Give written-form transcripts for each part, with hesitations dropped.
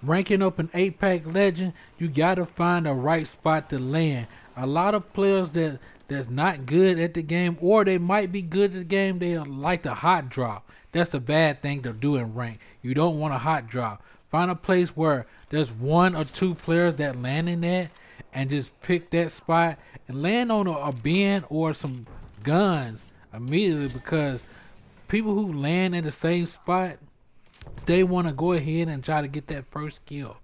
ranking up an Apex Legend, you gotta find the right spot to land. A lot of players that's not good at the game, or they might be good at the game, they like to hot drop. That's the bad thing to do in rank. You don't want a hot drop. Find a place where there's one or two players that land in that, and just pick that spot and land on a bin or some guns immediately, because people who land in the same spot, they want to go ahead and try to get that first kill,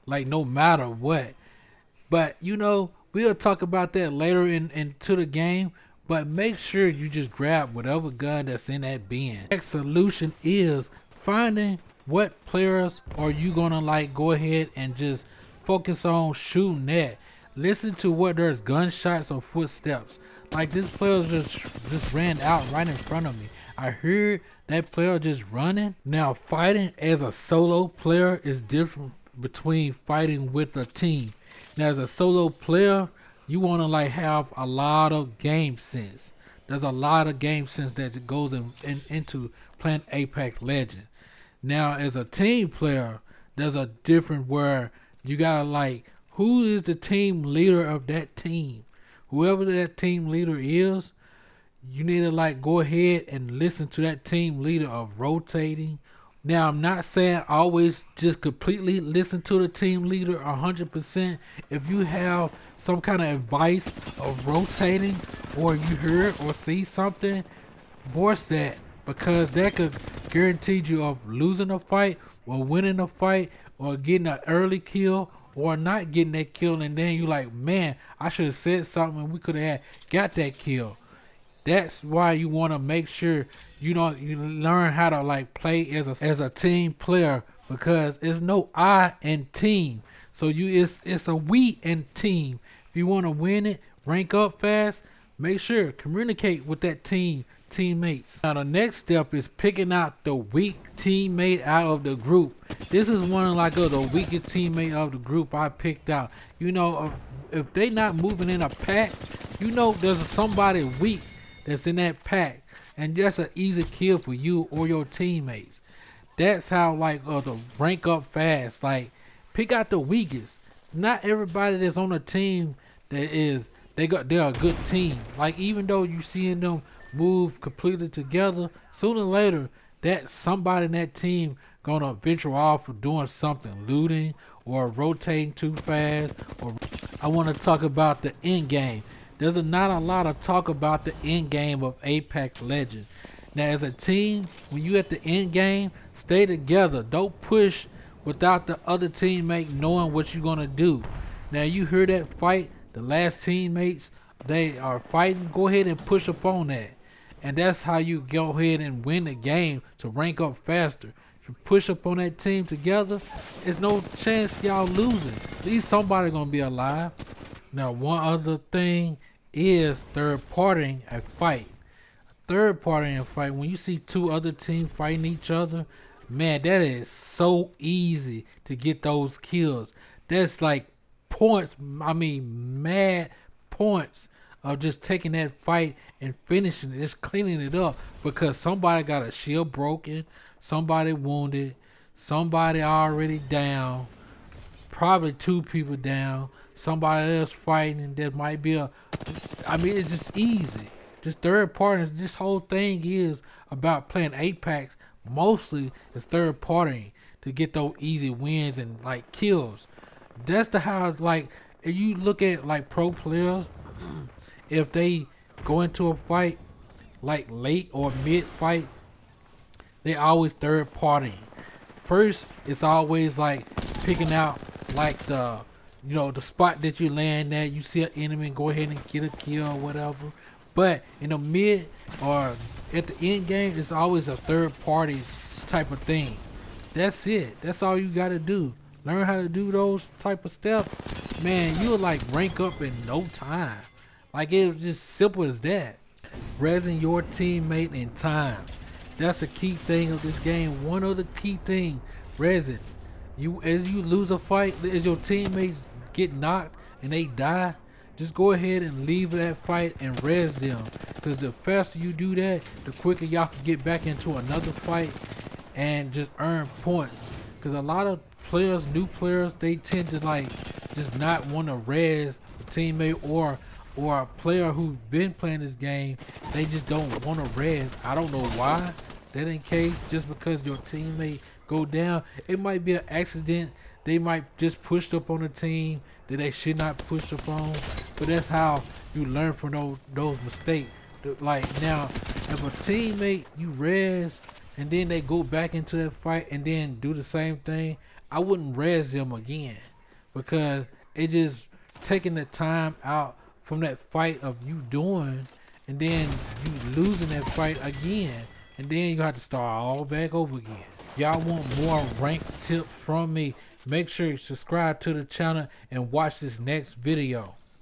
like no matter what. But we'll talk about that later into the game. But make sure you just grab whatever gun that's in that bin. Next solution is finding what players are you gonna like go ahead and just focus on shooting at. Listen to what there's gunshots or footsteps. Like this player just ran out right in front of me. I heard that player just running. Now fighting as a solo player is different between fighting with a team. Now as a solo player, you want to like have a lot of game sense. There's a lot of game sense that goes into playing Apex Legend. Now as a team player, there's a different where you gotta like, who is the team leader of that team? Whoever that team leader is, you need to like go ahead and listen to that team leader of rotating. Now I'm not saying always just completely listen to the team leader 100%. If you have some kind of advice of rotating, or you hear or see something, voice that, because that could guarantee you of losing a fight or winning a fight or getting an early kill or not getting that kill, and then you like, man, I should have said something and we could have got that kill. That's why you want to make sure you learn how to like play as a team player, because it's no I in team. So it's a we in team. If you want to win it, rank up fast, make sure communicate with that teammates. Now the next step is picking out the weak teammate out of the group. This is one of like the weakest teammate of the group I picked out. If they not moving in a pack, there's somebody weak that's in that pack, and that's an easy kill for you or your teammates. That's how like the rank up fast. Like pick out the weakest. Not everybody that's on a team they're a good team. Like even though you seeing them move completely together, sooner or later that somebody in that team gonna venture off for doing something, looting or rotating too fast. Or I want to talk about the end game. There's not a lot of talk about the end game of Apex Legends. Now as a team, when you at the end game, stay together. Don't push without the other teammate knowing what you're gonna do. Now you hear that fight, the last teammates, they are fighting, go ahead and push up on that. And that's how you go ahead and win the game to rank up faster. If you push up on that team together, there's no chance y'all losing. At least somebody gonna be alive. Now one other thing is third partying a fight. Third partying a fight, when you see two other teams fighting each other, man, that is so easy to get those kills. That's like points, mad points of just taking that fight and finishing it, just cleaning it up, because somebody got a shield broken, somebody wounded, somebody already down, probably two people down, somebody else fighting, and there might be it's just easy. Just third party. This whole thing is about playing Apex. Mostly it's third partying to get those easy wins and like kills. That's the how, like, if you look at like pro players, if they go into a fight like late or mid fight, they always third partying. First, it's always like picking out like the spot that you land at. You see an enemy, go ahead and get a kill or whatever. But in the mid or at the end game, it's always a third party type of thing. That's it. That's all you gotta do. Learn how to do those type of steps. Man, you'll like rank up in no time. Like it's just simple as that. Resing your teammate in time. That's the key thing of this game. One of the key thing, resing. As you lose a fight, as your teammates get knocked and they die, just go ahead and leave that fight and res them. Because the faster you do that, the quicker y'all can get back into another fight and just earn points. Because because a lot of players, new players, they tend to like just not want to res a teammate or a player who's been playing this game. They just don't want to res. I don't know why. That in case just because your teammate go down, it might be an accident. They might just pushed up on the team that they should not push up on. But that's how you learn from those mistakes. Like now, if a teammate you res and then they go back into that fight and then do the same thing, I wouldn't res them again, because it just taking the time out from that fight of you doing, and then you losing that fight again, and then you have to start all back over again. Y'all want more ranked tips from me? Make sure you subscribe to the channel and watch this next video.